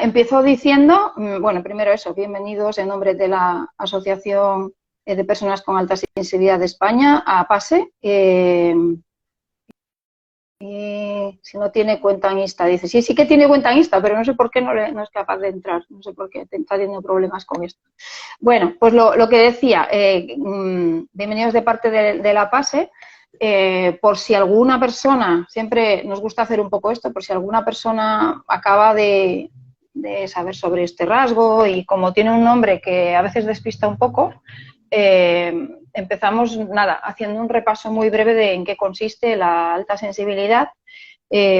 empiezo diciendo, bueno, primero eso, bienvenidos en nombre de la Asociación de Personas con Alta Sensibilidad de España, a APASE. Si no tiene cuenta en Insta, dice, sí, sí que tiene cuenta en Insta, pero no sé por qué no es capaz de entrar, no sé por qué está teniendo problemas con esto. Bueno, pues lo que decía, bienvenidos de parte de la APASE. Por si alguna persona, siempre nos gusta hacer un poco esto, por si alguna persona acaba de saber sobre este rasgo y como tiene un nombre que a veces despista un poco, empezamos, nada, haciendo un repaso muy breve de en qué consiste la alta sensibilidad,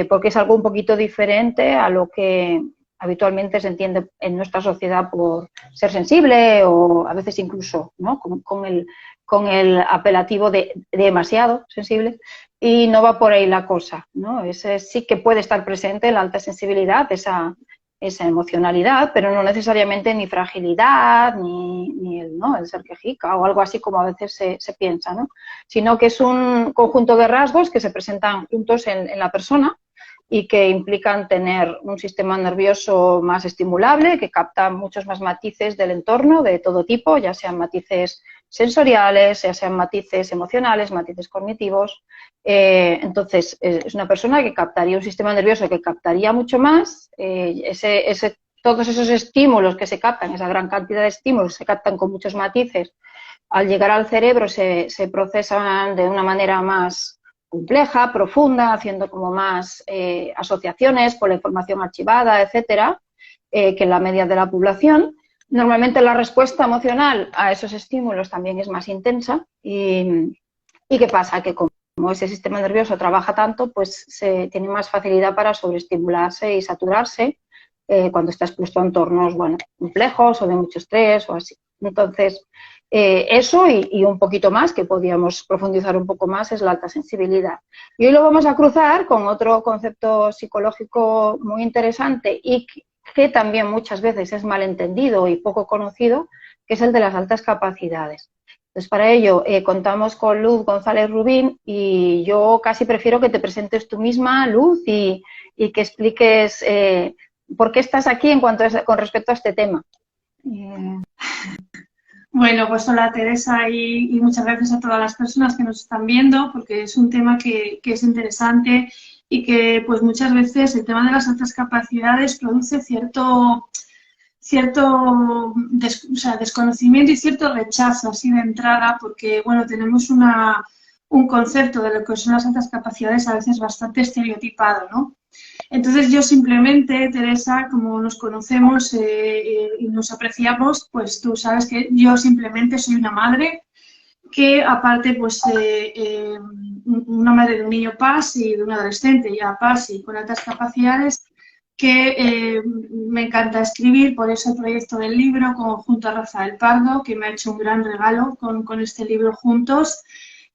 porque es algo un poquito diferente a lo que habitualmente se entiende en nuestra sociedad por ser sensible o a veces incluso, ¿no?, con el apelativo de demasiado sensible, y no va por ahí la cosa, ¿no? Ese sí que puede estar presente la alta sensibilidad, esa emocionalidad, pero no necesariamente ni fragilidad, ni el ser quejica o algo así como a veces se piensa, ¿no? Sino que es un conjunto de rasgos que se presentan juntos en la persona y que implican tener un sistema nervioso más estimulable, que capta muchos más matices del entorno de todo tipo, ya sean matices sensoriales, ya sean matices emocionales, matices cognitivos. Entonces, es una persona que captaría un sistema nervioso que captaría mucho más, todos esos estímulos que se captan, esa gran cantidad de estímulos se captan con muchos matices, al llegar al cerebro se procesan de una manera más compleja, profunda, haciendo como más asociaciones con la información archivada, etcétera, que en la media de la población. Normalmente la respuesta emocional a esos estímulos también es más intensa y ¿qué pasa? Que como ese sistema nervioso trabaja tanto, pues se tiene más facilidad para sobreestimularse y saturarse cuando está expuesto a entornos, bueno, complejos o de mucho estrés o así. Entonces, eso y un poquito más, que podríamos profundizar un poco más, es la alta sensibilidad. Y hoy lo vamos a cruzar con otro concepto psicológico muy interesante y que también muchas veces es malentendido y poco conocido, que es el de las altas capacidades. Entonces, para ello contamos con Luz González Rubín y yo casi prefiero que te presentes tú misma, Luz, y que expliques por qué estás aquí con respecto a este tema. Bueno, pues hola Teresa y muchas gracias a todas las personas que nos están viendo, porque es un tema que es interesante y que pues muchas veces el tema de las altas capacidades produce cierto desconocimiento y cierto rechazo así de entrada, porque bueno, tenemos un concepto de lo que son las altas capacidades a veces bastante estereotipado, ¿no? Entonces yo simplemente, Teresa, como nos conocemos y nos apreciamos, pues tú sabes que yo simplemente soy una madre que aparte, pues una madre de un niño PAS y de un adolescente ya PAS y con altas capacidades, que me encanta escribir, por eso el proyecto del libro junto a Rafael Pardo, que me ha hecho un gran regalo con este libro juntos.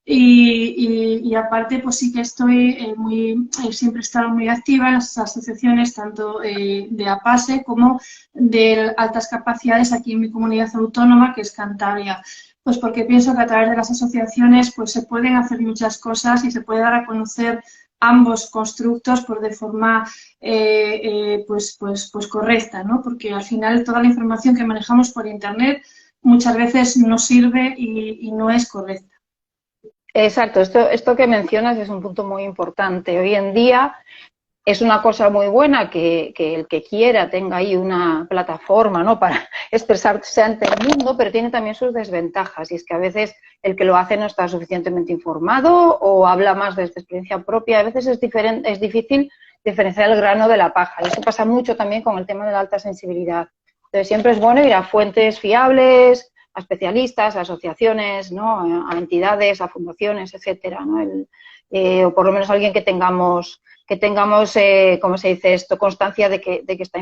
Y aparte, pues sí que estoy siempre he estado muy activa en las asociaciones tanto de APASE como de altas capacidades aquí en mi comunidad autónoma, que es Cantabria. Pues porque pienso que a través de las asociaciones pues se pueden hacer muchas cosas y se puede dar a conocer ambos constructos pues de forma pues correcta, ¿no? Porque al final toda la información que manejamos por internet muchas veces no sirve y no es correcta. Exacto, esto que mencionas es un punto muy importante. Hoy en día es una cosa muy buena que el que quiera tenga ahí una plataforma, ¿no?, para expresarse ante el mundo, pero tiene también sus desventajas, y es que a veces el que lo hace no está suficientemente informado o habla más desde experiencia propia. A veces es difícil diferenciar el grano de la paja, y eso pasa mucho también con el tema de la alta sensibilidad. Entonces siempre es bueno ir a fuentes fiables, a especialistas, a asociaciones, ¿no?, a entidades, a fundaciones, etcétera, ¿no? O por lo menos alguien que tengamos, ¿cómo se dice esto?, constancia de que está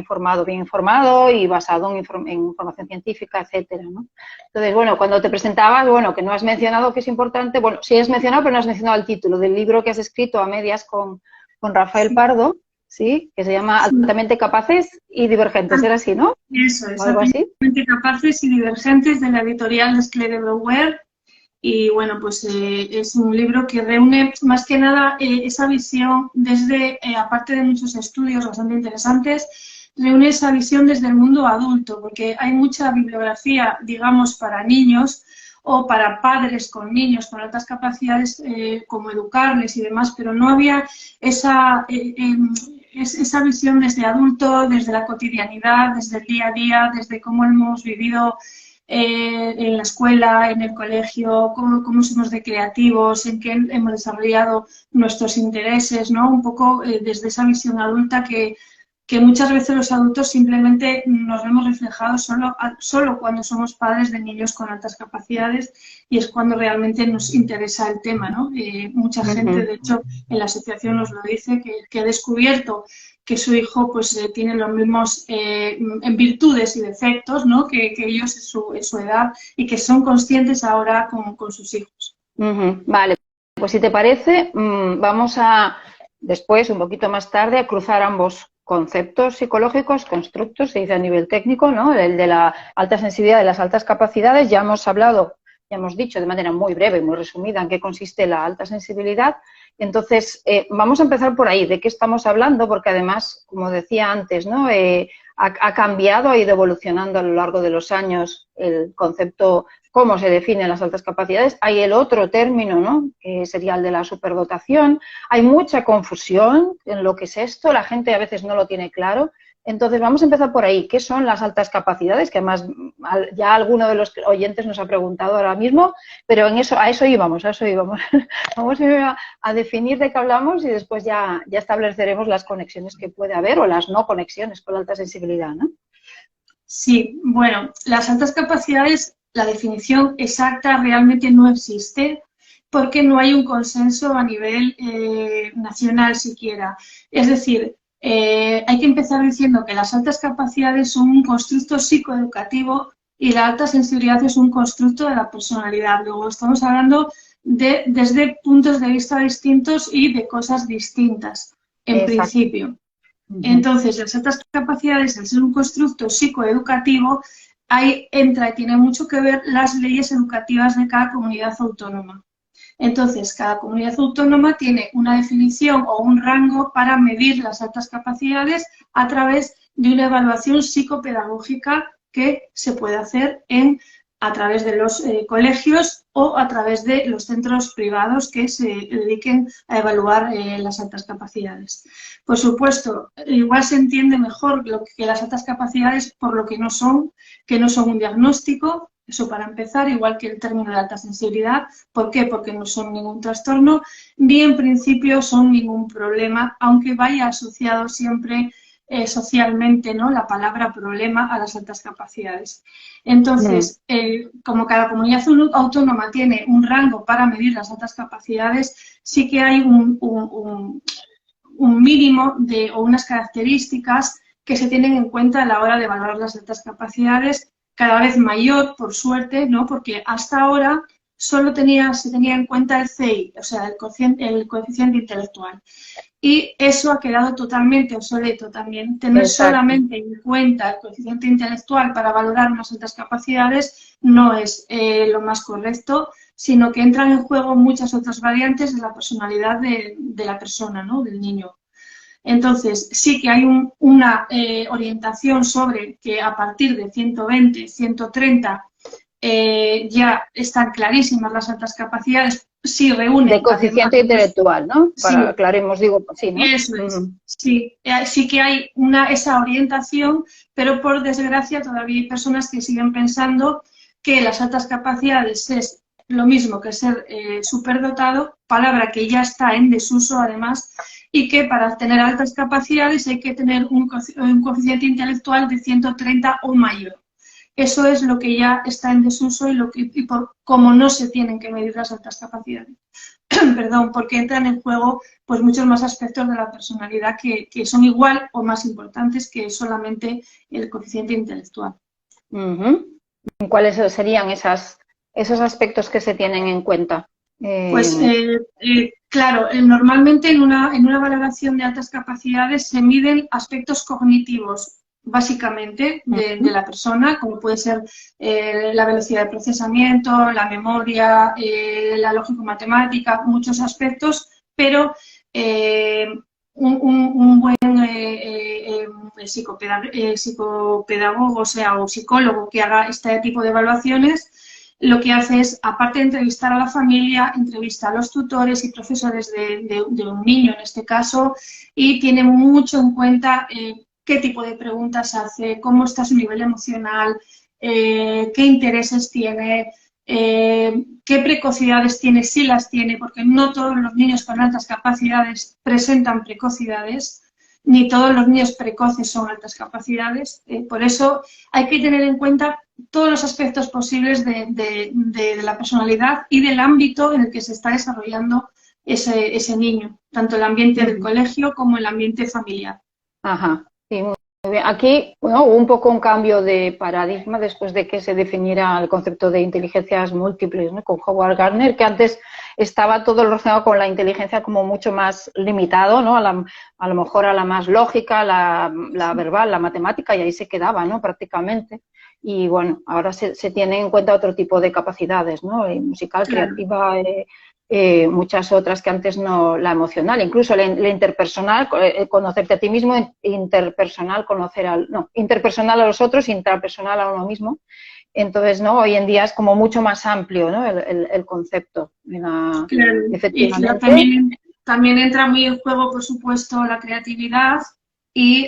bien informado y basado en información científica, etcétera, ¿no? Entonces, bueno, cuando te presentabas, bueno, que no has mencionado que es importante, bueno, sí has mencionado, pero no has mencionado el título del libro que has escrito a medias con Rafael Pardo, ¿sí?, que se llama Altamente Capaces y Divergentes, ¿era así, no? Eso, es ¿Algo así? Altamente Capaces y Divergentes, de la editorial Sclere Brouwer. Y bueno, pues es un libro que reúne más que nada esa visión desde, aparte de muchos estudios bastante interesantes, reúne esa visión desde el mundo adulto, porque hay mucha bibliografía, digamos, para niños o para padres con niños con altas capacidades, como educarles y demás, pero no había esa visión desde adulto, desde la cotidianidad, desde el día a día, desde cómo hemos vivido en la escuela, en el colegio, cómo somos de creativos, en qué hemos desarrollado nuestros intereses, ¿no? Un poco desde esa visión adulta que muchas veces los adultos simplemente nos vemos reflejados solo cuando somos padres de niños con altas capacidades, y es cuando realmente nos interesa el tema, ¿no? Mucha gente, de hecho, en la asociación nos lo dice, que ha descubierto que su hijo pues tiene los mismos en virtudes y defectos, ¿no? que ellos en su edad, y que son conscientes ahora con sus hijos. Vale, pues si te parece, vamos a después, un poquito más tarde, a cruzar ambos conceptos psicológicos, constructos, se dice a nivel técnico, ¿no? El de la alta sensibilidad y las altas capacidades. Ya hemos hablado, ya hemos dicho de manera muy breve, muy resumida, en qué consiste la alta sensibilidad. Entonces, vamos a empezar por ahí, de qué estamos hablando, porque además, como decía antes, ¿no? Ha cambiado, ha ido evolucionando a lo largo de los años el concepto, cómo se definen las altas capacidades. Hay el otro término, ¿no? Que sería el de la superdotación. Hay mucha confusión en lo que es esto, la gente a veces no lo tiene claro. Entonces, vamos a empezar por ahí. ¿Qué son las altas capacidades? Que además ya alguno de los oyentes nos ha preguntado ahora mismo, pero a eso íbamos. Vamos a definir de qué hablamos y después ya estableceremos las conexiones que puede haber o las no conexiones con la alta sensibilidad, ¿no? Sí, bueno, las altas capacidades, la definición exacta realmente no existe, porque no hay un consenso a nivel nacional siquiera. Es decir, hay que empezar diciendo que las altas capacidades son un constructo psicoeducativo y la alta sensibilidad es un constructo de la personalidad. Luego estamos hablando desde puntos de vista distintos y de cosas distintas, en principio. Entonces, las altas capacidades, al ser un constructo psicoeducativo, ahí entra y tiene mucho que ver las leyes educativas de cada comunidad autónoma. Entonces, cada comunidad autónoma tiene una definición o un rango para medir las altas capacidades a través de una evaluación psicopedagógica que se puede hacer a través de los colegios o a través de los centros privados que se dediquen a evaluar las altas capacidades. Por supuesto, igual se entiende mejor que las altas capacidades por lo que no son un diagnóstico. Eso para empezar, igual que el término de alta sensibilidad. ¿Por qué? Porque no son ningún trastorno, ni en principio son ningún problema, aunque vaya asociado siempre socialmente, ¿no?, la palabra problema a las altas capacidades. Entonces, como cada comunidad autónoma tiene un rango para medir las altas capacidades, sí que hay un mínimo o unas características que se tienen en cuenta a la hora de valorar las altas capacidades, cada vez mayor, por suerte, ¿no? Porque hasta ahora solo se tenía en cuenta el CI, o sea, el coeficiente intelectual. Y eso ha quedado totalmente obsoleto también. Tener solamente en cuenta el coeficiente intelectual para valorar unas altas capacidades no es lo más correcto, sino que entran en juego muchas otras variantes de la personalidad de la persona, ¿no?, del niño. Entonces, sí que hay una orientación sobre que a partir de 120, 130 ya están clarísimas las altas capacidades, si reúnen... De coeficiente intelectual, ¿no? Para sí, aclaremos, digo, sí, ¿no? Eso es, sí. Sí que hay esa orientación, pero por desgracia todavía hay personas que siguen pensando que las altas capacidades es lo mismo que ser superdotado, palabra que ya está en desuso además, y que para tener altas capacidades hay que tener un coeficiente intelectual de 130 o mayor. Eso es lo que ya está en desuso y por cómo no se tienen que medir las altas capacidades. Perdón, porque entran en juego pues muchos más aspectos de la personalidad que son igual o más importantes que solamente el coeficiente intelectual. ¿Cuáles serían esos aspectos que se tienen en cuenta? Pues claro, normalmente en una valoración de altas capacidades se miden aspectos cognitivos, básicamente, de la persona, como puede ser la velocidad de procesamiento, la memoria, la lógico-matemática, muchos aspectos, pero un buen psicopedagogo, o sea, o psicólogo que haga este tipo de evaluaciones, lo que hace es, aparte de entrevistar a la familia, entrevista a los tutores y profesores de un niño en este caso, y tiene mucho en cuenta qué tipo de preguntas hace, cómo está su nivel emocional, qué intereses tiene, qué precocidades tiene, si las tiene, porque no todos los niños con altas capacidades presentan precocidades, ni todos los niños precoces son altas capacidades. Por eso hay que tener en cuenta todos los aspectos posibles de la personalidad y del ámbito en el que se está desarrollando ese niño, tanto el ambiente del colegio como el ambiente familiar. Ajá, sí, muy bien. Aquí, bueno, hubo un poco un cambio de paradigma después de que se definiera el concepto de inteligencias múltiples, ¿no? Con Howard Gardner, que antes estaba todo relacionado con la inteligencia como mucho más limitado, ¿no? A lo mejor a la más lógica, la verbal, la matemática, y ahí se quedaba, ¿no? Prácticamente. Y bueno, ahora se tiene en cuenta otro tipo de capacidades, ¿no? Musical, Claro. creativa, muchas otras que antes no, la emocional, incluso la interpersonal, conocerte a ti mismo, interpersonal, interpersonal a los otros, intrapersonal a uno mismo. Entonces, ¿no? Hoy en día es como mucho más amplio, ¿no? El concepto. Claro. Efectivamente. Y también entra muy en juego, por supuesto, la creatividad y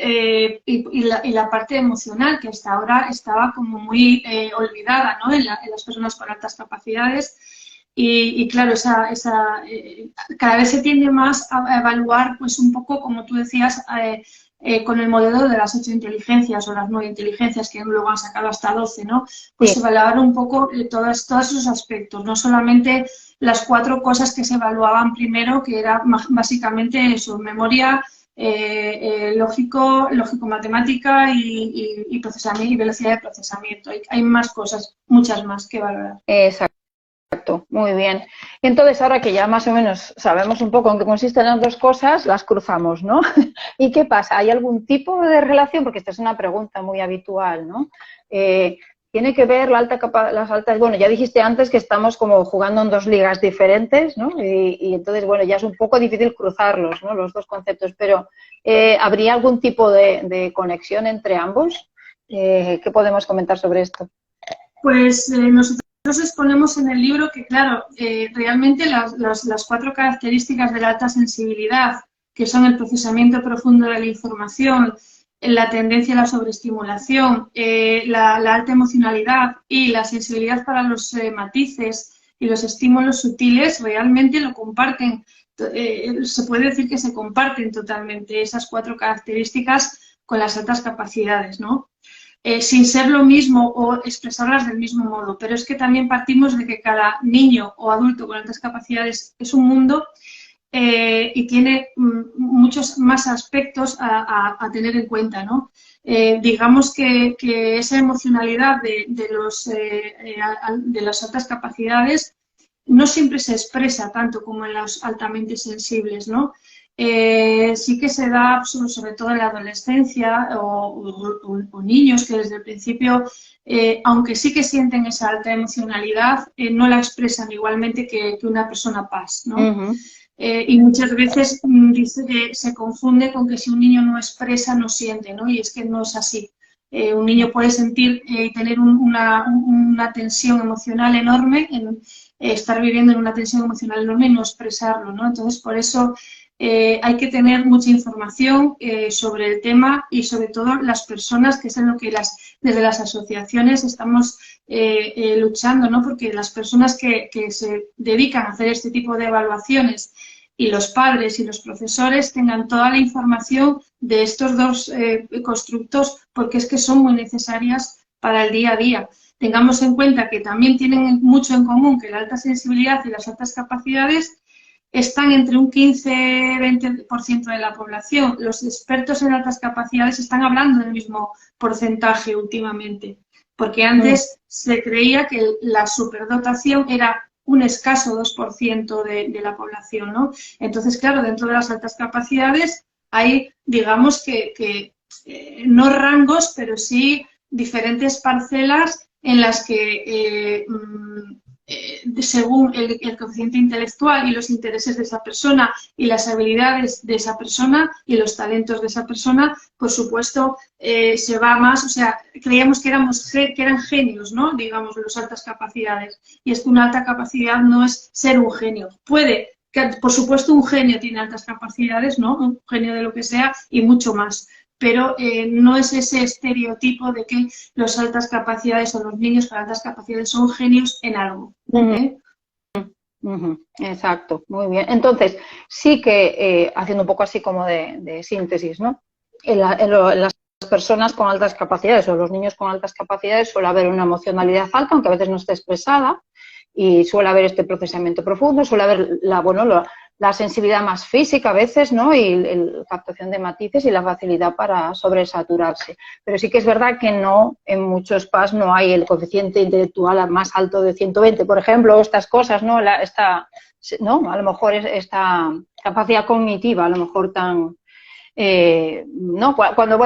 la parte emocional, que hasta ahora estaba como muy olvidada, ¿no? En las personas con altas capacidades. Y claro, cada vez se tiende más a evaluar, pues un poco, como tú decías, con el modelo de las 8 inteligencias o las 9 inteligencias, que luego han sacado hasta 12, ¿no? Pues Sí. evaluar un poco todos esos aspectos, no solamente las 4 cosas que se evaluaban primero, que era básicamente su memoria, lógico-matemática y procesamiento y velocidad de procesamiento. Hay más cosas, muchas más que valorar. Exacto, muy bien. Entonces, ahora que ya más o menos sabemos un poco en qué consisten las dos cosas, las cruzamos, ¿no? ¿Y qué pasa? ¿Hay algún tipo de relación? Porque esta es una pregunta muy habitual, ¿no? Tiene que ver las altas, bueno, ya dijiste antes que estamos como jugando en 2 ligas diferentes, ¿no? Y entonces, bueno, ya es un poco difícil cruzarlos, ¿no? Los dos conceptos, pero ¿habría algún tipo de conexión entre ambos? ¿Qué podemos comentar sobre esto? Pues nosotros exponemos en el libro que, claro, realmente las 4 características de la alta sensibilidad, que son el procesamiento profundo de la información, la tendencia a la sobreestimulación, la alta emocionalidad y la sensibilidad para los matices y los estímulos sutiles, realmente lo comparten. Se puede decir que se comparten totalmente esas 4 características con las altas capacidades, ¿no? Sin ser lo mismo o expresarlas del mismo modo, pero es que también partimos de que cada niño o adulto con altas capacidades es un mundo y tiene muchos más aspectos a tener en cuenta, ¿no? Digamos que esa emocionalidad de las altas capacidades no siempre se expresa tanto como en los altamente sensibles, ¿no? Sí que se da, sobre todo en la adolescencia o niños que desde el principio, aunque sí que sienten esa alta emocionalidad, no la expresan igualmente que una persona paz, ¿no? Uh-huh. Y muchas veces dice que se confunde con que si un niño no expresa, no siente, ¿no? Y es que no es así. Un niño puede sentir y tener una tensión emocional enorme, estar viviendo en una tensión emocional enorme y no expresarlo, ¿no? Entonces, por eso hay que tener mucha información sobre el tema y sobre todo las personas, que es en lo que desde las asociaciones estamos luchando, ¿no? Porque las personas que se dedican a hacer este tipo de evaluaciones y los padres y los profesores tengan toda la información de estos 2 constructos, porque es que son muy necesarias para el día a día. Tengamos en cuenta que también tienen mucho en común que la alta sensibilidad y las altas capacidades están entre un 15-20% de la población. Los expertos en altas capacidades están hablando del mismo porcentaje últimamente, porque antes se creía que la superdotación era un escaso 2% de la población, ¿no? Entonces, claro, dentro de las altas capacidades hay, digamos que no rangos, pero sí diferentes parcelas en las que según el coeficiente intelectual y los intereses de esa persona y las habilidades de esa persona y los talentos de esa persona, por supuesto, se va más, o sea, creíamos que eran genios, ¿no? Digamos, las altas capacidades. Y es que una alta capacidad no es ser un genio. Puede que, por supuesto, un genio tiene altas capacidades, ¿no? Un genio de lo que sea y mucho más. Pero no es ese estereotipo de que los altas capacidades o los niños con altas capacidades son genios en algo. ¿Eh? Exacto, muy bien. Entonces, sí que, haciendo un poco así como de síntesis, ¿no? En las personas con altas capacidades o los niños con altas capacidades suele haber una emocionalidad alta, aunque a veces no esté expresada, y suele haber este procesamiento profundo, suele haber la sensibilidad más física a veces, ¿no? Y la captación de matices y la facilidad para sobresaturarse. Pero sí que es verdad que no, en muchos PAS no hay el coeficiente intelectual más alto de 120, por ejemplo, estas cosas, ¿no? ¿no? A lo mejor esta capacidad cognitiva, a lo mejor tan... no, cuando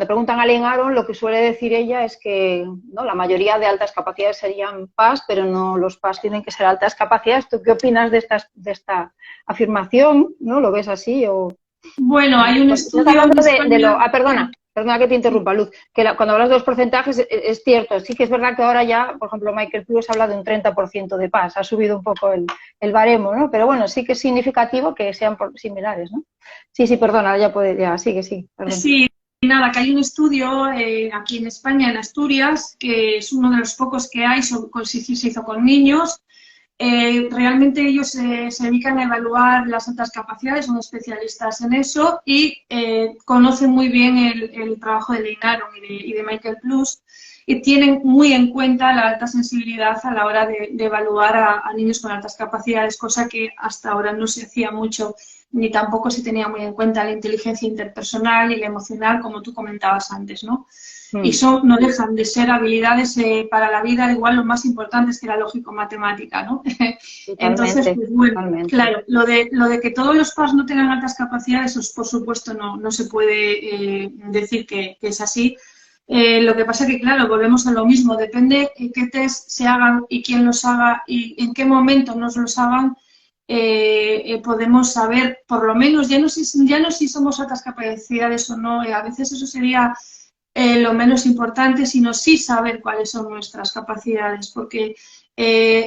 preguntan a Lynn Aron, lo que suele decir ella es que, ¿no?, la mayoría de altas capacidades serían PAS, pero no los PAS tienen que ser altas capacidades. ¿Tú qué opinas de esta afirmación? ¿No lo ves así? O... Bueno, hay un estudio... hablando perdona que te interrumpa, Luz, que cuando hablas de los porcentajes es cierto, sí que es verdad que ahora ya, por ejemplo, Michael Plus habla de un 30% de PAS, ha subido un poco el baremo, ¿no? Pero bueno, sí que es significativo que sean similares, ¿no? Sí, perdona, sigue, perdón. Sí, nada, que hay un estudio aquí en España, en Asturias, que es uno de los pocos que hay, se hizo con niños. Realmente ellos se dedican a evaluar las altas capacidades, son especialistas en eso y conocen muy bien el trabajo de Lynn Aron y de Michael Plus y tienen muy en cuenta la alta sensibilidad a la hora de evaluar a niños con altas capacidades, cosa que hasta ahora no se hacía mucho ni tampoco se tenía muy en cuenta la inteligencia interpersonal y la emocional, como tú comentabas antes, ¿no? Y no dejan de ser habilidades para la vida, igual lo más importante es que la lógico-matemática, ¿no? Entonces, pues bueno, totalmente. Claro, lo de que todos los PAS no tengan altas capacidades, pues, por supuesto no se puede decir que es así. Lo que pasa que, claro, volvemos a lo mismo, depende qué test se hagan y quién los haga y en qué momento nos los hagan, podemos saber, por lo menos, ya no si somos altas capacidades o no, a veces eso sería lo menos importante, sino sí saber cuáles son nuestras capacidades, porque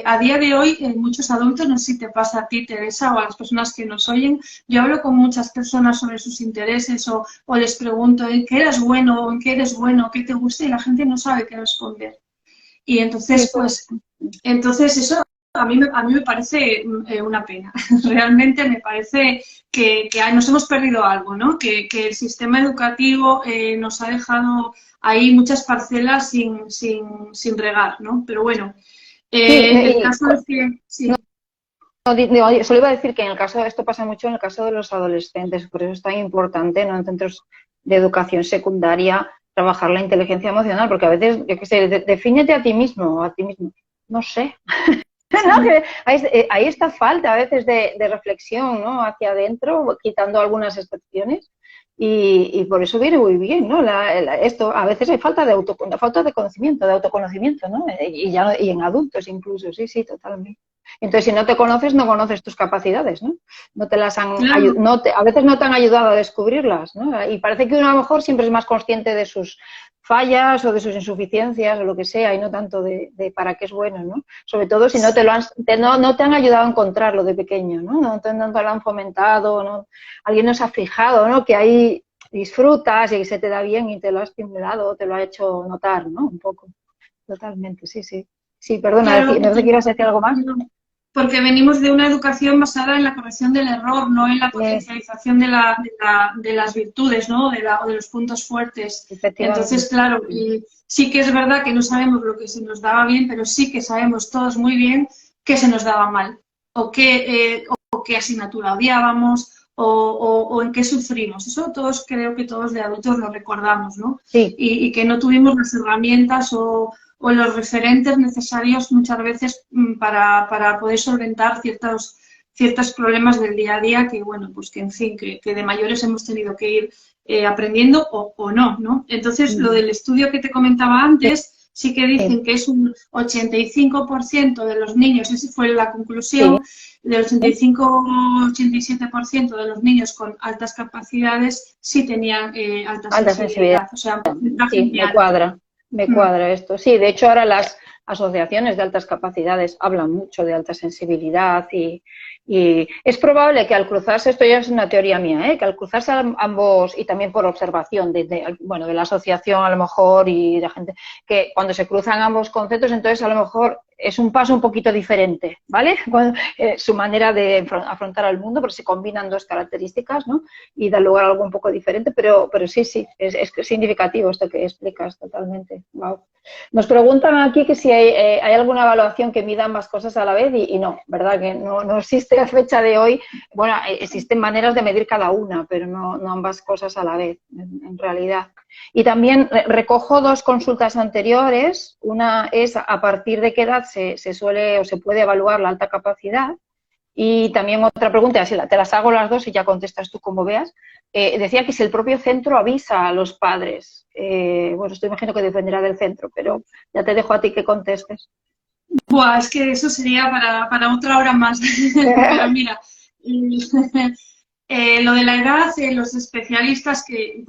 a día de hoy muchos adultos, no sé si te pasa a ti, Teresa, o a las personas que nos oyen, yo hablo con muchas personas sobre sus intereses o les pregunto en qué eres bueno, o en qué eres bueno, qué te gusta, y la gente no sabe qué responder. Y entonces, pues, eso a mí me parece una pena. Realmente me parece que nos hemos perdido algo, ¿no? Que el sistema educativo nos ha dejado ahí muchas parcelas sin regar, ¿no? Pero bueno, el caso es que... Sí. Solo iba a decir que en el caso de esto pasa mucho en el caso de los adolescentes, por eso es tan importante, ¿no?, en centros de educación secundaria trabajar la inteligencia emocional, porque a veces, yo qué sé, defínete a ti mismo o a ti mismo, no sé. ¿No? Hay esta falta a veces de reflexión, ¿no?, hacia adentro, quitando algunas excepciones, y por eso viene muy bien, ¿no? Esto, a veces hay falta de conocimiento, de autoconocimiento, ¿no? Y en adultos incluso, sí, totalmente. Entonces, si no te conoces, no conoces tus capacidades, ¿no? No te las han a veces no te han ayudado a descubrirlas, ¿no? Y parece que uno a lo mejor siempre es más consciente de sus fallas o de sus insuficiencias o lo que sea, y no tanto de para qué es bueno, ¿no? Sobre todo si no te han ayudado a encontrarlo de pequeño, ¿no? No te lo han fomentado, ¿no? Alguien nos ha fijado, ¿no?, que ahí disfrutas y que se te da bien y te lo ha estimulado, te lo ha hecho notar, ¿no? Un poco. Totalmente, sí. Sí, perdona, claro, ¿no te quieras decir algo más? Porque venimos de una educación basada en la corrección del error, no en la potencialización de las virtudes, ¿no?, de los puntos fuertes. Entonces, claro, sí que es verdad que no sabemos lo que se nos daba bien, pero sí que sabemos todos muy bien qué se nos daba mal, o qué asignatura odiábamos, o en qué sufrimos. Eso creo que todos de adultos lo recordamos, ¿no? Sí. Y que no tuvimos las herramientas o los referentes necesarios muchas veces para poder solventar ciertos problemas del día a día que, bueno, pues que en fin, que de mayores hemos tenido que ir aprendiendo o no, ¿no? Entonces, lo del estudio que te comentaba antes, sí que dicen que es un 85% de los niños, esa fue la conclusión, del 85-87% de los niños con altas capacidades sí tenían alta Alta sensibilidad. sensibilidad, o sea, un porcentaje Sí, muy alto. me cuadra esto. Sí, de hecho ahora las asociaciones de altas capacidades hablan mucho de alta sensibilidad y es probable que al cruzarse, esto ya es una teoría mía, que al cruzarse ambos, y también por observación bueno, de la asociación a lo mejor y de la gente, que cuando se cruzan ambos conceptos, entonces a lo mejor es un paso un poquito diferente, ¿vale? Su manera de afrontar al mundo, porque se combinan dos características, ¿no? Y da lugar a algo un poco diferente, pero sí, es significativo esto que explicas totalmente. Wow. Nos preguntan aquí que si hay alguna evaluación que mida ambas cosas a la vez y no, ¿verdad? Que no existe a fecha de hoy. Bueno, existen maneras de medir cada una, pero no ambas cosas a la vez, en realidad. Y también recojo dos consultas anteriores. Una es a partir de qué edad se suele o se puede evaluar la alta capacidad. Y también otra pregunta, te las hago las dos y ya contestas tú como veas. Decía que si el propio centro avisa a los padres. Bueno, esto imagino que dependerá del centro, pero ya te dejo a ti que contestes. Buah, es que eso sería para otra hora más. Pero mira, lo de la edad, los especialistas, que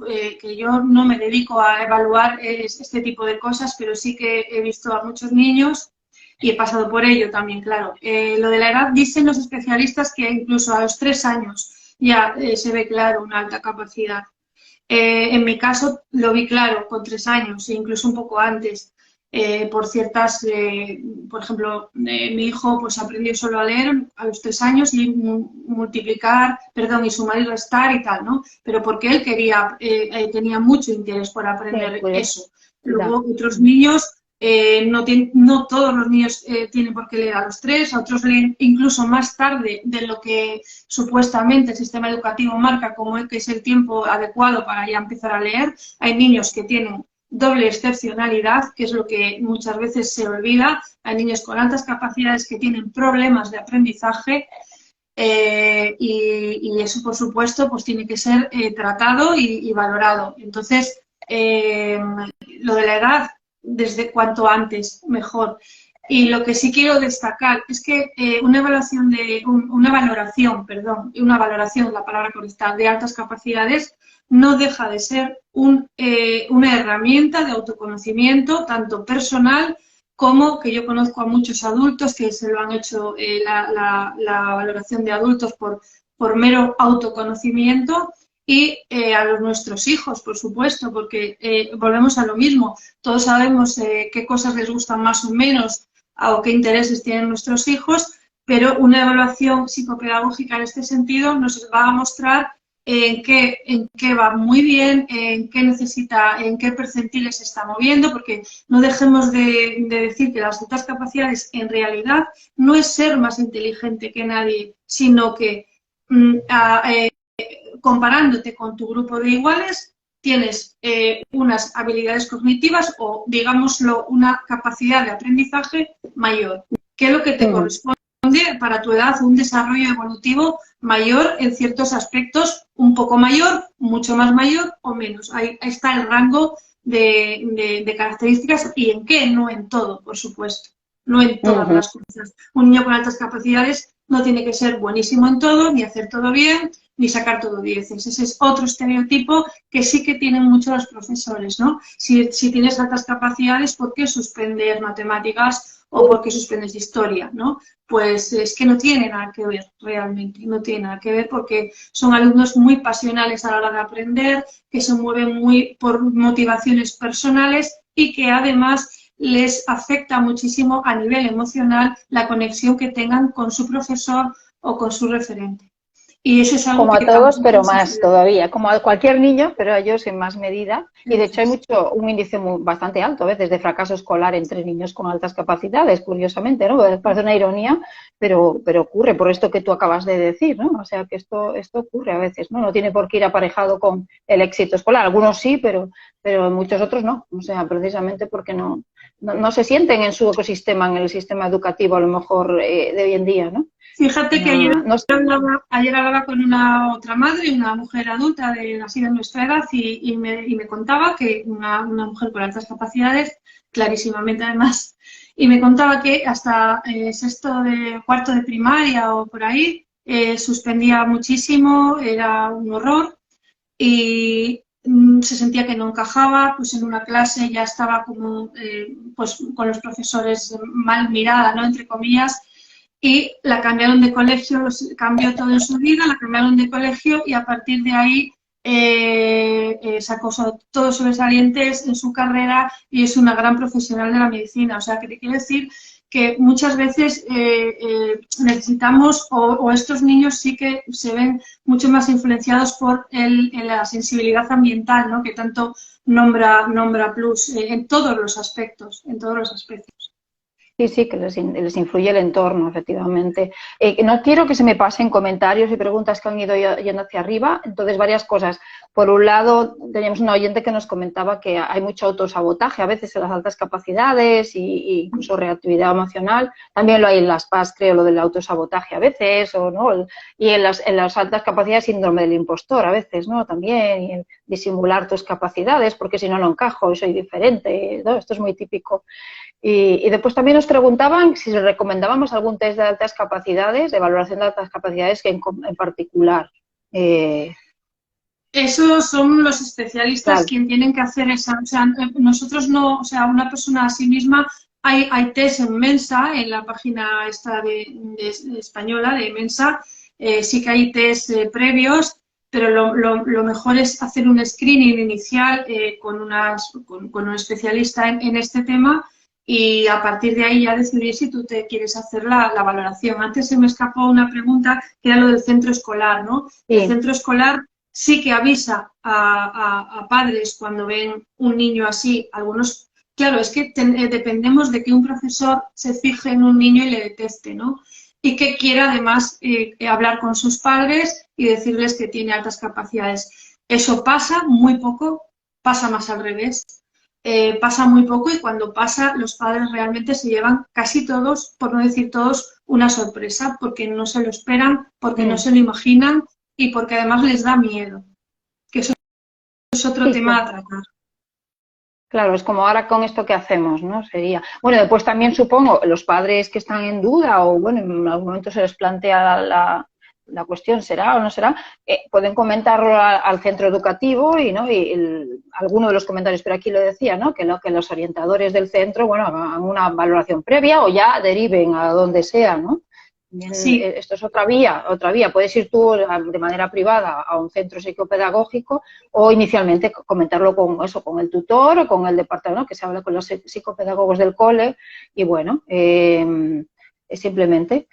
yo no me dedico a evaluar este tipo de cosas, pero sí que he visto a muchos niños y he pasado por ello también, claro. Lo de la edad, dicen los especialistas que incluso a los 3 años ya se ve claro una alta capacidad. En mi caso lo vi claro con 3 años e incluso un poco antes. Por ciertas, por ejemplo, mi hijo pues aprendió solo a leer a los 3 años y multiplicar, perdón, y sumar y restar y tal, ¿no? Pero porque él quería, tenía mucho interés por aprender eso. Luego otros niños, no todos los niños tienen por qué leer a los 3, a otros leen incluso más tarde de lo que supuestamente el sistema educativo marca como que es el tiempo adecuado para ya empezar a leer. Hay niños que tienen doble excepcionalidad, que es lo que muchas veces se olvida. Hay niños con altas capacidades que tienen problemas de aprendizaje y eso, por supuesto, pues tiene que ser tratado y valorado. Entonces, lo de la edad, desde cuanto antes, mejor. Y lo que sí quiero destacar es que una valoración, la palabra correcta, de altas capacidades no deja de ser una herramienta de autoconocimiento, tanto personal como que yo conozco a muchos adultos que se lo han hecho la valoración de adultos por mero autoconocimiento y a nuestros hijos, por supuesto, porque volvemos a lo mismo. Todos sabemos qué cosas les gustan más o menos o qué intereses tienen nuestros hijos, pero una evaluación psicopedagógica en este sentido nos va a mostrar en qué va muy bien, en qué necesita, en qué percentiles se está moviendo, porque no dejemos de decir que las altas capacidades en realidad no es ser más inteligente que nadie, sino que comparándote con tu grupo de iguales tienes unas habilidades cognitivas o, digámoslo, una capacidad de aprendizaje mayor, que es lo que te corresponde para tu edad, un desarrollo evolutivo mayor en ciertos aspectos, un poco mayor, mucho más mayor o menos. Ahí está el rango de características y en qué, no en todo, por supuesto, no en todas las cosas. Un niño con altas capacidades no tiene que ser buenísimo en todo, ni hacer todo bien, ni sacar todo 10. Ese es otro estereotipo que sí que tienen muchos los profesores, ¿no? Si tienes altas capacidades, ¿por qué suspendes matemáticas o por qué suspendes historia, ¿no? Pues es que no tiene nada que ver realmente, no tiene nada que ver porque son alumnos muy pasionales a la hora de aprender, que se mueven muy por motivaciones personales y que además les afecta muchísimo a nivel emocional la conexión que tengan con su profesor o con su referente. Y eso es algo como a que todos, pero más todavía, como a cualquier niño, pero a ellos en más medida. Y de hecho hay un índice bastante alto a veces de fracaso escolar entre niños con altas capacidades, curiosamente, ¿no? Parece una ironía, pero ocurre por esto que tú acabas de decir, ¿no? O sea que esto ocurre a veces, ¿no? No tiene por qué ir aparejado con el éxito escolar. Algunos sí, pero muchos otros no. O sea, precisamente porque no no se sienten en su ecosistema, en el sistema educativo a lo mejor de hoy en día, ¿no? Fíjate que No sé. ayer hablaba con una otra madre, una mujer adulta así de nuestra edad, y me contaba que una mujer con altas capacidades, clarísimamente además, y me contaba que hasta cuarto de primaria o por ahí suspendía muchísimo, era un horror, y se sentía que no encajaba, pues en una clase ya estaba como pues con los profesores mal mirada, ¿no? Entre comillas, y la cambiaron de colegio, cambió todo en su vida, la cambiaron de colegio y a partir de ahí sacó todos sobresalientes en su carrera y es una gran profesional de la medicina. O sea, que te quiero decir que muchas veces necesitamos, o estos niños sí que se ven mucho más influenciados por la sensibilidad ambiental, ¿no? Que tanto nombra Plus en todos los aspectos, en todos los aspectos. Sí, sí, que les influye el entorno, efectivamente. No quiero que se me pasen comentarios y preguntas que han ido yendo hacia arriba. Entonces, varias cosas. Por un lado, teníamos una oyente que nos comentaba que hay mucho autosabotaje a veces en las altas capacidades y incluso reactividad emocional. También lo hay en las PAS, creo, lo del autosabotaje a veces, o no, y en las altas capacidades síndrome del impostor a veces, ¿no? También, y el disimular tus capacidades porque si no, no encajo y soy diferente, ¿no? Esto es muy típico. Y después también nos preguntaban si recomendábamos algún test de altas capacidades, de valoración de altas capacidades que en particular. Esos son los especialistas Claro. quienes tienen que hacer esa. O sea, nosotros no, o sea, una persona a sí misma, hay test en Mensa, en la página esta de española de Mensa, sí que hay test previos, pero lo mejor es hacer un screening inicial con un especialista en este tema. Y a partir de ahí ya decidir si tú te quieres hacer la valoración. Antes se me escapó una pregunta que era lo del centro escolar, ¿no? Sí. El centro escolar sí que avisa a padres cuando ven un niño así. Algunos, claro, es que dependemos de que un profesor se fije en un niño y le deteste, ¿no? Y que quiera además hablar con sus padres y decirles que tiene altas capacidades. Eso pasa muy poco, pasa más al revés. Pasa muy poco y cuando pasa los padres realmente se llevan casi todos, por no decir todos, una sorpresa porque no se lo esperan, porque no se lo imaginan y porque además les da miedo, que eso es otro tema a tratar. Claro, es como ahora con esto que hacemos, ¿no? Sería. Bueno, después también supongo los padres que están en duda o bueno, en algún momento se les plantea la cuestión, ¿será o no será? Pueden comentarlo al centro educativo y, ¿no? Alguno de los comentarios, pero aquí lo decía, ¿no? Que los orientadores del centro, bueno, hagan una valoración previa o ya deriven a donde sea, ¿no? Sí. Esto es otra vía. Puedes ir tú de manera privada a un centro psicopedagógico o inicialmente comentarlo con el tutor o con el departamento, ¿no? Que se habla con los psicopedagogos del cole y bueno, simplemente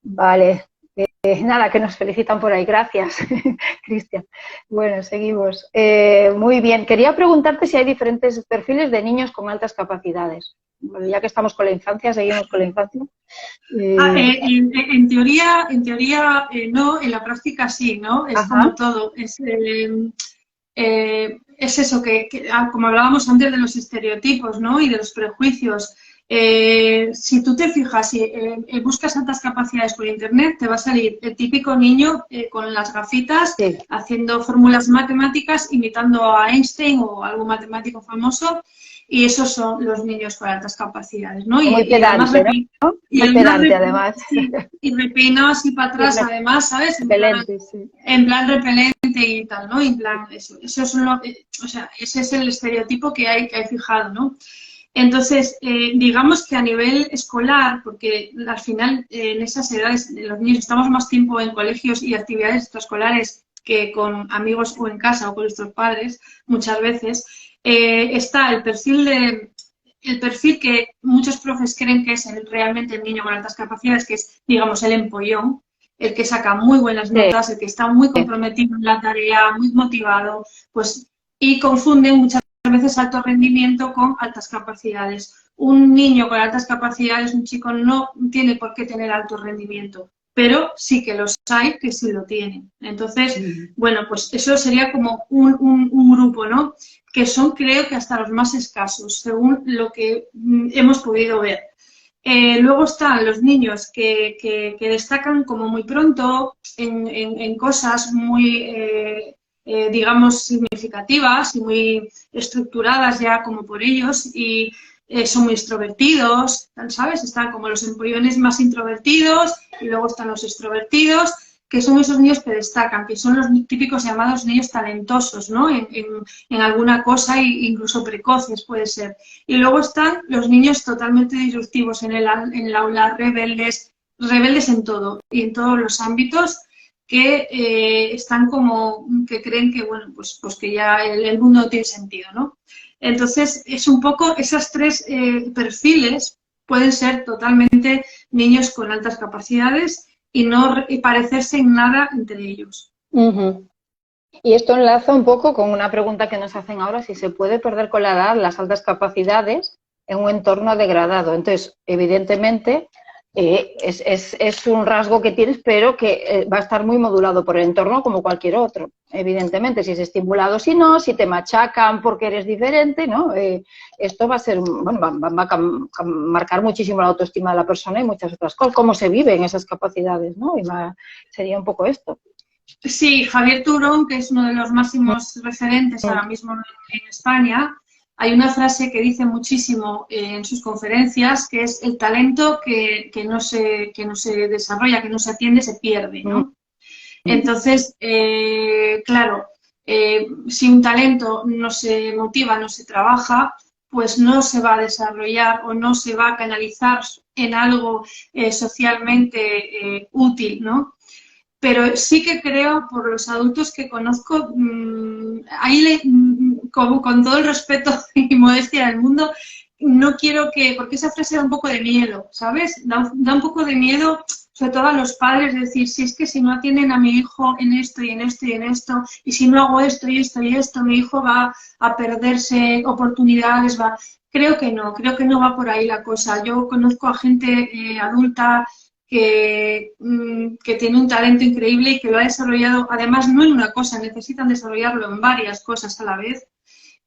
vale. Nada, que nos felicitan por ahí. Gracias, Cristian. Bueno, seguimos. Muy bien. Quería preguntarte si hay diferentes perfiles de niños con altas capacidades. Bueno, ya que estamos con la infancia, seguimos con la infancia. En teoría no, en la práctica sí, ¿no? Es como todo. Es eso como hablábamos antes de los estereotipos, ¿no? Y de los prejuicios. Si tú te fijas, si buscas altas capacidades por internet, te va a salir el típico niño con las gafitas, sí, haciendo fórmulas matemáticas, imitando a Einstein o algún matemático famoso, y esos son los niños con altas capacidades, ¿no? Muy pedante, ¿no? Muy pedante, además. Sí, y repeinado así para atrás, además, ¿sabes? En plan repelente y tal, ¿no? En plan, eso es o sea, ese es el estereotipo que hay fijado, ¿no? Entonces, digamos que a nivel escolar, porque al final en esas edades los niños estamos más tiempo en colegios y actividades extraescolares que con amigos o en casa o con nuestros padres, muchas veces, está el perfil que muchos profes creen que es realmente el niño con altas capacidades, que es, digamos, el empollón, el que saca muy buenas notas, el que está muy comprometido en la tarea, muy motivado, pues, y confunden muchas veces alto rendimiento con altas capacidades. Un niño con altas capacidades, un chico, no tiene por qué tener alto rendimiento. pero sí que los hay que sí lo tienen. Entonces, bueno, pues eso sería como un grupo, ¿no? Que son, creo que hasta los más escasos, según lo que hemos podido ver. Luego están los niños que destacan como muy pronto en cosas muy, digamos, significativas y muy estructuradas ya como por ellos y son muy extrovertidos, ¿sabes? Están como los embriones más introvertidos y luego están los extrovertidos, que son esos niños que destacan, que son los típicos llamados niños talentosos, ¿no? En alguna cosa, incluso precoces puede ser. Y luego están los niños totalmente disruptivos en el aula, rebeldes, rebeldes en todo y en todos los ámbitos que están como, que creen que, bueno, pues que ya el mundo no tiene sentido, ¿no? Entonces, es un poco, esas tres perfiles pueden ser totalmente niños con altas capacidades y no parecerse en nada entre ellos. Uh-huh. Y esto enlaza un poco con una pregunta que nos hacen ahora, si se puede perder con la edad las altas capacidades en un entorno degradado. Entonces, evidentemente, es un rasgo que tienes, pero que va a estar muy modulado por el entorno como cualquier otro. Evidentemente, si es estimulado, si no, si te machacan porque eres diferente, ¿no? Esto va a ser, bueno, va a marcar muchísimo la autoestima de la persona y muchas otras cosas, cómo se viven esas capacidades, ¿no? Y sería un poco esto. Sí, Javier Turón, que es uno de los máximos referentes ahora mismo en España, hay una frase que dice muchísimo en sus conferencias, que es el talento que no se desarrolla, que no se atiende, se pierde, ¿no? Entonces, claro, si un talento no se motiva, no se trabaja, pues no se va a desarrollar o no se va a canalizar en algo socialmente útil, ¿no? Pero sí que creo, por los adultos que conozco, como con todo el respeto y modestia del mundo, no quiero que, porque esa frase da un poco de miedo, ¿sabes? Da un poco de miedo, sobre todo a los padres, decir, si es que si no atienden a mi hijo en esto y en esto y en esto, y si no hago esto y esto y esto, mi hijo va a perderse oportunidades, va. Creo que no va por ahí la cosa. Yo conozco a gente adulta que tiene un talento increíble y que lo ha desarrollado, además no en una cosa, necesitan desarrollarlo en varias cosas a la vez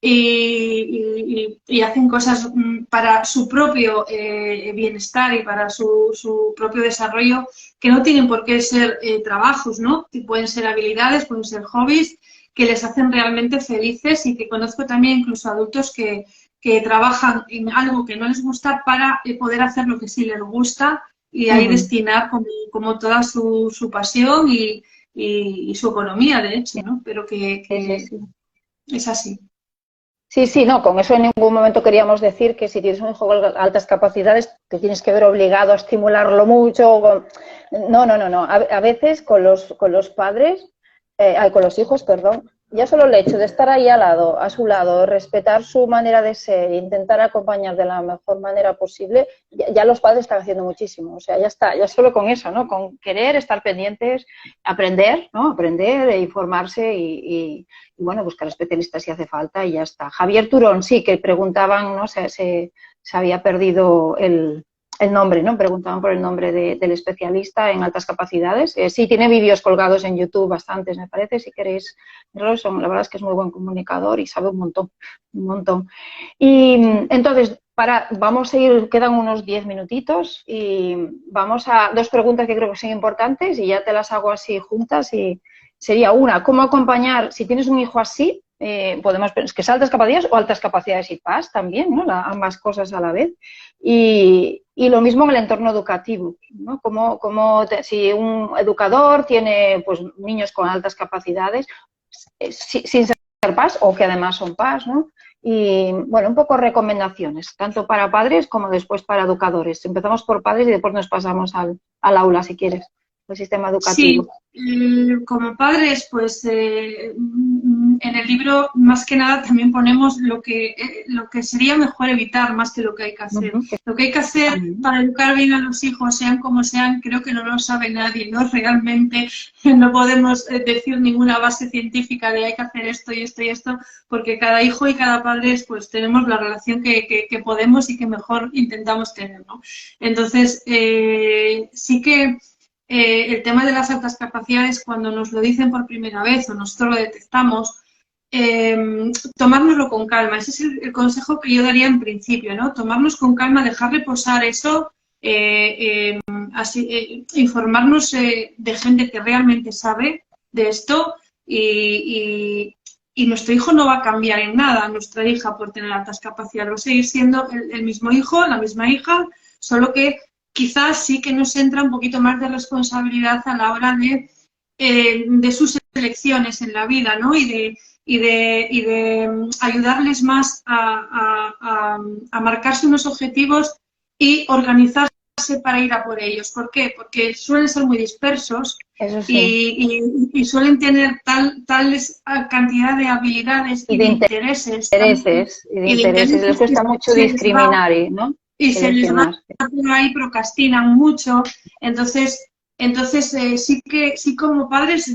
y hacen cosas para su propio bienestar y para su propio desarrollo que no tienen por qué ser trabajos, ¿no? Que pueden ser habilidades, pueden ser hobbies que les hacen realmente felices y que conozco también incluso adultos que trabajan en algo que no les gusta para poder hacer lo que sí les gusta y ahí destinar como toda su pasión y su economía, de hecho, ¿no? Pero que es así. Sí, no, con eso en ningún momento queríamos decir que si tienes un hijo con altas capacidades te tienes que ver obligado a estimularlo mucho. No. A veces con los padres, con los hijos, perdón, ya solo el hecho de estar ahí al lado, a su lado, respetar su manera de ser, intentar acompañar de la mejor manera posible, ya los padres están haciendo muchísimo. O sea, ya está, ya solo con eso, ¿no? Con querer estar pendientes, aprender, ¿no? Aprender e informarse y bueno, buscar especialistas si hace falta y ya está. Javier Turón, sí, que preguntaban, ¿no? Se había perdido el nombre, ¿no? Preguntaban por el nombre del especialista en altas capacidades. Sí, tiene vídeos colgados en YouTube, bastantes, me parece, si queréis verlos. La verdad es que es muy buen comunicador y sabe un montón. Y entonces, vamos a ir, quedan unos 10 minutitos y vamos a dos preguntas que creo que son importantes y ya te las hago así juntas y sería una, ¿cómo acompañar, si tienes un hijo así, podemos pensar que es altas capacidades o altas capacidades y paz también, ¿no? Ambas cosas a la vez. Y lo mismo en el entorno educativo, ¿no? Si un educador tiene pues niños con altas capacidades, sin ser paz o que además son paz, ¿no? Y bueno, un poco recomendaciones, tanto para padres como después para educadores. Empezamos por padres y después nos pasamos al aula, si quieres, el sistema educativo. Sí, como padres, pues en el libro más que nada también ponemos lo que sería mejor evitar más que lo que hay que hacer. Lo que hay que hacer para educar bien a los hijos, sean como sean, creo que no lo sabe nadie, ¿no? Realmente no podemos decir ninguna base científica de hay que hacer esto y esto y esto, porque cada hijo y cada padre pues tenemos la relación que podemos y que mejor intentamos tener, ¿no? Entonces, sí que el tema de las altas capacidades, cuando nos lo dicen por primera vez o nosotros lo detectamos, tomárnoslo con calma. Ese es el consejo que yo daría en principio, ¿no? Tomarnos con calma, dejar reposar eso, informarnos de gente que realmente sabe de esto y nuestro hijo no va a cambiar en nada, nuestra hija por tener altas capacidades, va a seguir siendo el mismo hijo, la misma hija, solo que quizás sí que nos entra un poquito más de responsabilidad a la hora de sus elecciones en la vida, ¿no? Y de ayudarles más a marcarse unos objetivos y organizarse para ir a por ellos. ¿Por qué? Porque suelen ser muy dispersos. Eso sí. Y suelen tener tales cantidad de habilidades y de intereses. Y de intereses. Les cuesta mucho discriminar, ¿no? Y se les va por ahí, procrastinan mucho. Entonces sí como padres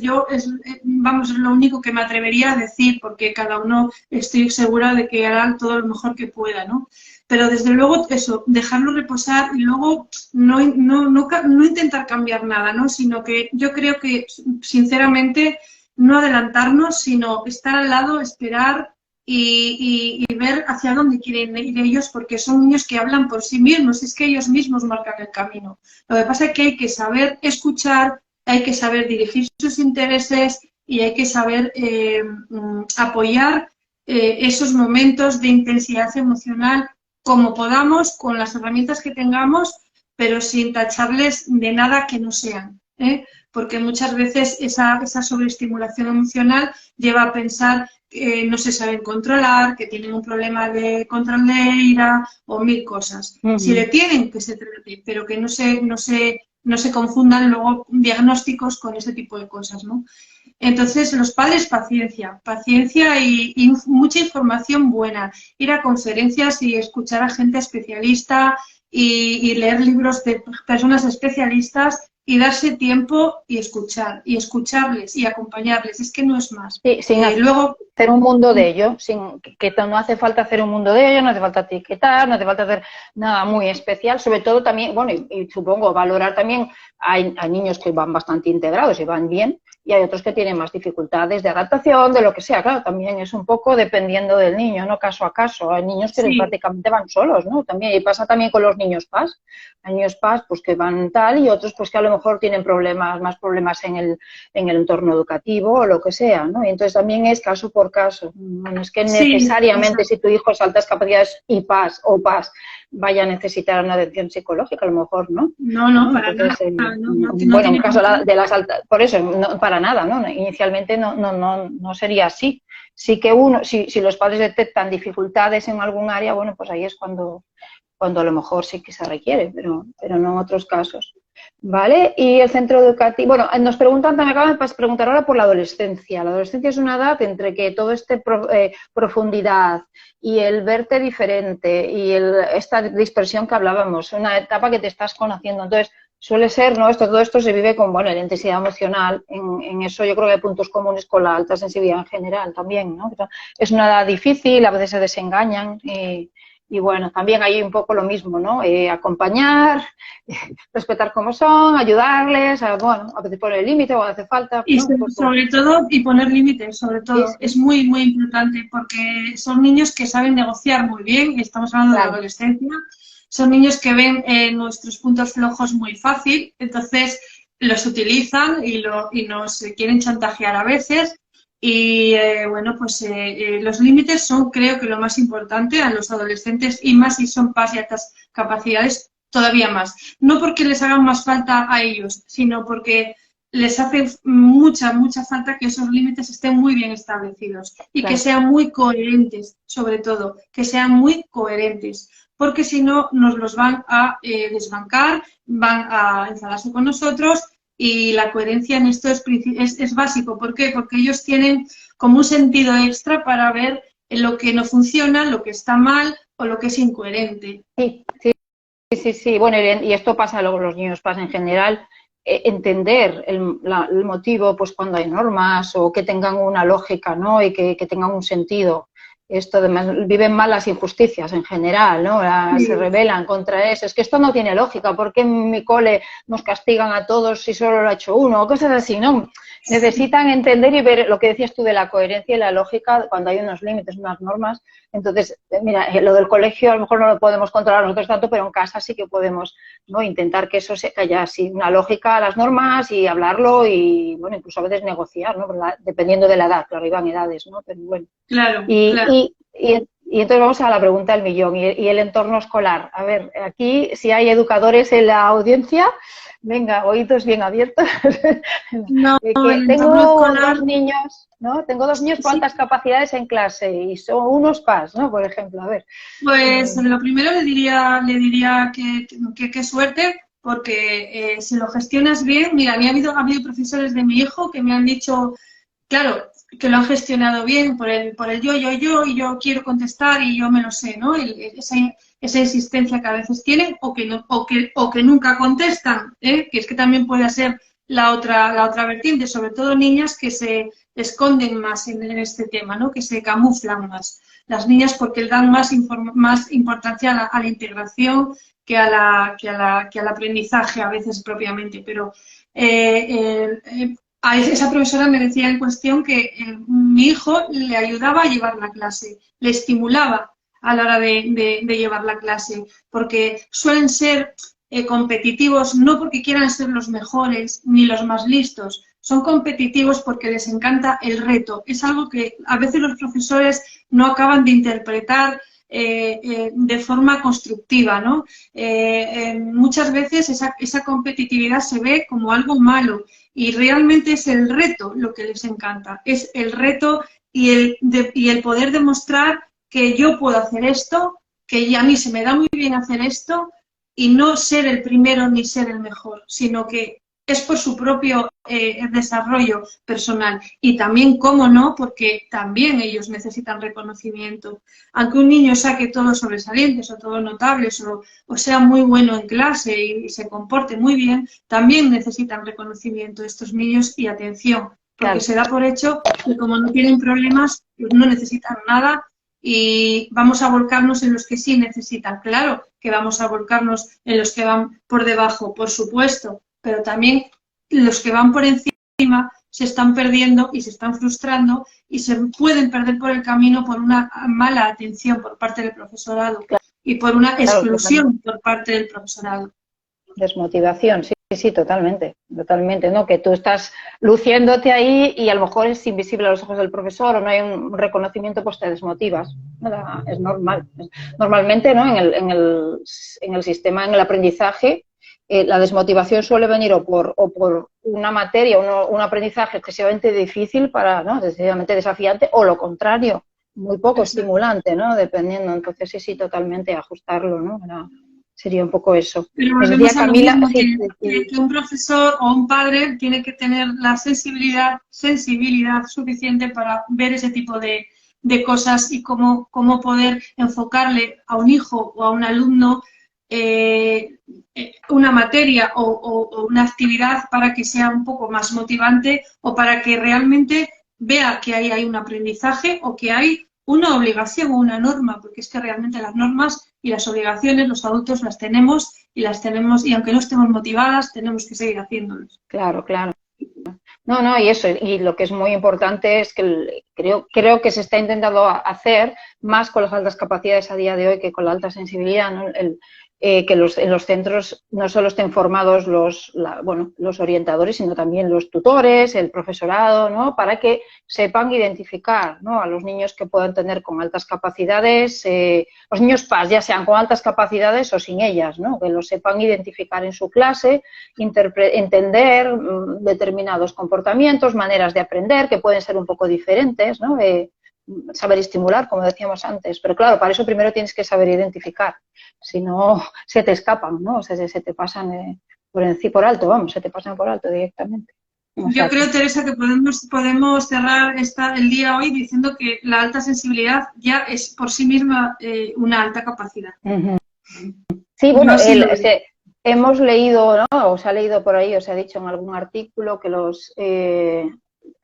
vamos, es lo único que me atrevería a decir, porque cada uno estoy segura de que hará todo lo mejor que pueda, ¿no? Pero desde luego eso, dejarlo reposar y luego no intentar cambiar nada, ¿no? Sino que yo creo que, sinceramente, no adelantarnos, sino estar al lado, esperar y ver hacia dónde quieren ir ellos, porque son niños que hablan por sí mismos, es que ellos mismos marcan el camino. Lo que pasa es que hay que saber escuchar, hay que saber dirigir sus intereses y hay que saber apoyar esos momentos de intensidad emocional como podamos, con las herramientas que tengamos, pero sin tacharles de nada que no sean, ¿eh? Porque muchas veces esa sobreestimulación emocional lleva a pensar que no se saben controlar, que tienen un problema de control de ira o mil cosas. Si le tienen, que se trate, pero que no se confundan luego diagnósticos con ese tipo de cosas, ¿no? Entonces, los padres, paciencia y mucha información buena. Ir a conferencias y escuchar a gente especialista y leer libros de personas especialistas y darse tiempo y escuchar, y escucharles y acompañarles. Es que no es más. Sí, sin hacer un mundo de ello, que no hace falta hacer un mundo de ello, no hace falta etiquetar, no hace falta hacer nada muy especial, sobre todo también, bueno, y supongo valorar también, hay niños que van bastante integrados y van bien, y hay otros que tienen más dificultades de adaptación, de lo que sea, claro, también es un poco dependiendo del niño, ¿no? Caso a caso, hay niños que prácticamente van solos, ¿no? También, y pasa también con los niños PAS, hay niños PAS pues que van tal y otros pues que a lo mejor tienen más problemas en el entorno educativo o lo que sea, ¿no? Y entonces también es caso por caso, no es que necesariamente si tu hijo es altas capacidades y PAS o PAS vaya a necesitar una atención psicológica, a lo mejor, ¿no? No, para nada. Bueno, en caso de las altas, por eso, no, para nada, ¿no? Inicialmente no sería así. Sí que si los padres detectan dificultades en algún área, bueno, pues ahí es cuando a lo mejor sí que se requiere, pero no en otros casos. ¿Vale? Y el centro educativo, bueno, nos preguntan, también acaban de preguntar ahora por la adolescencia. La adolescencia es una edad entre que todo profundidad y el verte diferente y esta dispersión que hablábamos, una etapa que te estás conociendo. Entonces, suele ser, ¿no? Todo esto se vive con, bueno, la intensidad emocional. En eso yo creo que hay puntos comunes con la alta sensibilidad en general también, ¿no? Es una edad difícil, a veces se desengañan y bueno, también hay un poco lo mismo, ¿no? Acompañar, respetar cómo son, ayudarles, bueno, a veces poner el límite o hace falta. Y sobre todo, y poner límites, sobre todo, sí. Es muy, muy importante porque son niños que saben negociar muy bien, estamos hablando de la adolescencia, son niños que ven nuestros puntos flojos muy fácil, entonces los utilizan y nos quieren chantajear a veces. Y bueno, pues los límites son, creo que lo más importante a los adolescentes y más si son PAS y altas capacidades, todavía más. No porque les hagan más falta a ellos, sino porque les hace mucha falta que esos límites estén muy bien establecidos y que sean muy coherentes, sobre todo, que sean muy coherentes, porque si no nos los van a desbancar, van a enfadarse con nosotros. Y la coherencia en esto es básico. ¿Por qué? Porque ellos tienen como un sentido extra para ver lo que no funciona, lo que está mal o lo que es incoherente. Sí. Bueno, y esto pasa luego los niños pasa en general. Entender el motivo, pues cuando hay normas o que tengan una lógica, ¿no? Y que tengan un sentido. esto además viven mal las injusticias en general, ¿no? Se rebelan contra eso. Es que esto no tiene lógica, ¿por qué en mi cole nos castigan a todos si solo lo ha hecho uno? O cosas así, ¿no? Necesitan entender y ver lo que decías tú de la coherencia y la lógica cuando hay unos límites, unas normas. Entonces, mira, lo del colegio a lo mejor no lo podemos controlar nosotros tanto, pero en casa sí que podemos, ¿no? Intentar que eso que haya así una lógica a las normas y hablarlo y, bueno, incluso a veces negociar, ¿no? Dependiendo de la edad, claro, iban edades, ¿no? Pero bueno. Claro, claro. Y entonces vamos a la pregunta del millón y el entorno escolar. A ver, aquí si hay educadores en la audiencia, venga, oídos bien abiertos. No, el Tengo entorno escolar, dos niños, ¿no? Tengo dos niños con sí. altas capacidades en clase y son unos PAS, ¿no? Por ejemplo, a ver. Pues lo primero le diría que qué suerte, porque si lo gestionas bien, mira, ha habido profesores de mi hijo que me han dicho, claro, que lo han gestionado bien por el yo, y yo quiero contestar y yo me lo sé, ¿no? Esa insistencia que a veces tienen o que, no, o que nunca contestan, ¿eh? Que es que también puede ser la otra vertiente, sobre todo niñas que se esconden más en este tema, ¿no? Que se camuflan más. Las niñas porque dan más importancia a la integración que al aprendizaje a veces propiamente, pero a esa profesora me decía en cuestión que mi hijo le ayudaba a llevar la clase, le estimulaba a la hora de llevar la clase, porque suelen ser competitivos no porque quieran ser los mejores ni los más listos, son competitivos porque les encanta el reto. Es algo que a veces los profesores no acaban de interpretar de forma constructiva, ¿no? Muchas veces esa competitividad se ve como algo malo y realmente es el reto lo que les encanta, es el reto y el poder demostrar que yo puedo hacer esto, que a mí se me da muy bien hacer esto y no ser el primero ni ser el mejor, sino que es por su propio desarrollo personal. Y también, cómo no, porque también ellos necesitan reconocimiento. Aunque un niño saque todos sobresalientes o todos notables o sea muy bueno en clase y se comporte muy bien, también necesitan reconocimiento estos niños y atención. Porque Claro. se da por hecho que como no tienen problemas, pues no necesitan nada y vamos a volcarnos en los que sí necesitan. Claro que vamos a volcarnos en los que van por debajo, por supuesto, pero también los que van por encima se están perdiendo y se están frustrando y se pueden perder por el camino por una mala atención por parte del profesorado y por una exclusión por parte del profesorado. Desmotivación, sí, sí, totalmente, ¿no? Que tú estás luciéndote ahí y a lo mejor es invisible a los ojos del profesor o no hay un reconocimiento, pues te desmotivas. Es normal. Normalmente, ¿no? En el sistema, en el aprendizaje, la desmotivación suele venir o por una materia, un aprendizaje excesivamente difícil ¿no? Excesivamente desafiante, o lo contrario, muy poco estimulante, ¿no? Dependiendo. Entonces, sí, totalmente ajustarlo, ¿no? Sería un poco eso. Pero volvemos a lo mismo, que un profesor o un padre tiene que tener la sensibilidad suficiente para ver ese tipo de cosas y cómo poder enfocarle a un hijo o a un alumno una materia o una actividad para que sea un poco más motivante o para que realmente vea que ahí hay un aprendizaje o que hay una obligación o una norma, porque es que realmente las normas y las obligaciones los adultos las tenemos y aunque no estemos motivadas tenemos que seguir haciéndolas. Claro. No, y eso, y lo que es muy importante es que creo que se está intentando hacer más con las altas capacidades a día de hoy que con la alta sensibilidad, ¿no? Que en los centros no solo estén formados los orientadores, sino también los tutores, el profesorado, ¿no? Para que sepan identificar, ¿no? A los niños que puedan tener con altas capacidades, los niños PAS, ya sean con altas capacidades o sin ellas, ¿no? Que los sepan identificar en su clase, entender determinados comportamientos, maneras de aprender que pueden ser un poco diferentes, ¿no? Saber estimular, como decíamos antes, pero claro, para eso primero tienes que saber identificar, si no se te escapan, ¿no? O sea, se te pasan por alto, se te pasan por alto directamente. Yo creo, Teresa, que podemos cerrar el día hoy diciendo que la alta sensibilidad ya es por sí misma una alta capacidad. Sí, bueno, hemos leído, ¿no? O se ha leído por ahí, o se ha dicho en algún artículo que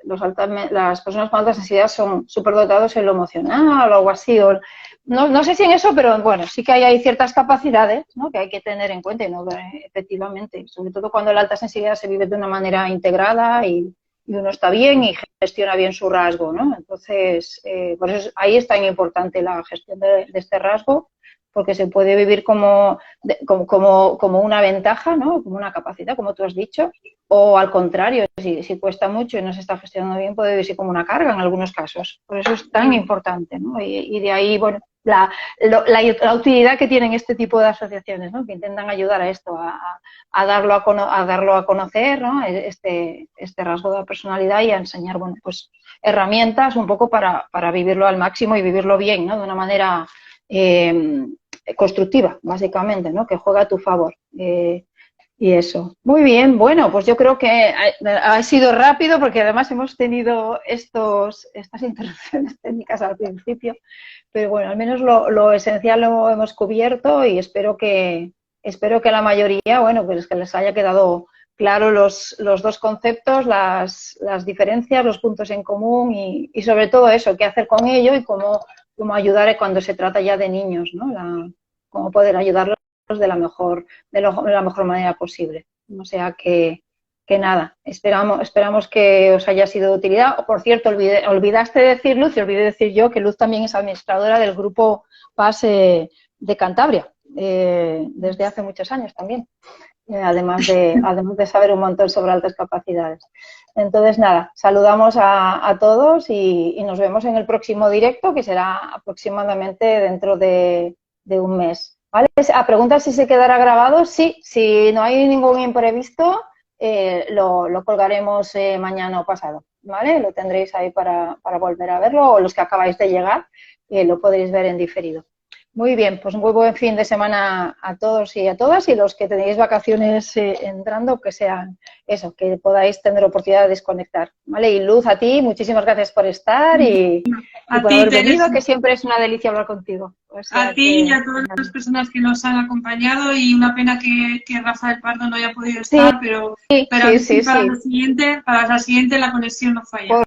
las personas con alta sensibilidad son superdotados en lo emocional o algo así, o no sé si en eso, pero bueno, sí que hay ciertas capacidades, ¿no?, que hay que tener en cuenta, y no, efectivamente, sobre todo cuando la alta sensibilidad se vive de una manera integrada y uno está bien y gestiona bien su rasgo, ¿no? Entonces, por eso ahí es tan importante la gestión de este rasgo, porque se puede vivir como una ventaja, ¿no?, como una capacidad, como tú has dicho, o al contrario, si cuesta mucho y no se está gestionando bien, puede vivirse como una carga en algunos casos. Por eso es tan importante, ¿no? Y de ahí, bueno, la utilidad que tienen este tipo de asociaciones, ¿no?, que intentan ayudar a esto, a darlo a conocer, ¿no?, este rasgo de la personalidad, y a enseñar, bueno, pues herramientas un poco para vivirlo al máximo y vivirlo bien, ¿no?, de una manera constructiva, básicamente, ¿no?, que juega a tu favor. Y eso. Muy bien, bueno, pues yo creo que ha sido rápido, porque además hemos tenido estas interrupciones técnicas al principio, pero bueno, al menos lo esencial lo hemos cubierto, y espero que la mayoría, bueno, pues que les haya quedado claro los dos conceptos, las diferencias, los puntos en común, y sobre todo eso, qué hacer con ello y cómo ayudar cuando se trata ya de niños, ¿no? Cómo poder ayudarlos de la mejor manera posible. O sea que nada, esperamos que os haya sido de utilidad. Por cierto, olvidaste decir, Luz, y olvidé decir yo, que Luz también es administradora del grupo PAS de Cantabria, desde hace muchos años también, además de saber un montón sobre altas capacidades. Entonces, nada, saludamos a todos y nos vemos en el próximo directo, que será aproximadamente dentro de un mes. ¿Vale? Pregunta si se quedará grabado. Sí, si no hay ningún imprevisto, lo colgaremos mañana o pasado, ¿vale? Lo tendréis ahí para volver a verlo, o los que acabáis de llegar, lo podréis ver en diferido. Muy bien, pues un muy buen fin de semana a todos y a todas, y los que tenéis vacaciones entrando, que sean eso, que podáis tener oportunidad de desconectar, ¿vale? Y Luz, a ti, muchísimas gracias por estar y por haber venido, que siempre es una delicia hablar contigo. O sea, a ti y a todas las personas que nos han acompañado, y una pena que Rafael Pardo no haya podido estar, pero para la siguiente la conexión no falla.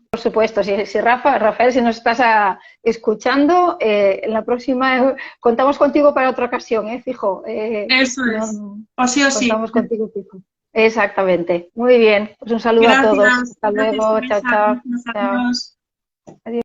Por supuesto, si Rafael, si nos estás escuchando, en la próxima contamos contigo para otra ocasión, fijo. Eso es, o sí o sí. Contamos contigo, fijo. Exactamente. Muy bien, pues un saludo a todos. Hasta luego, chao, chao. Adiós. Adiós.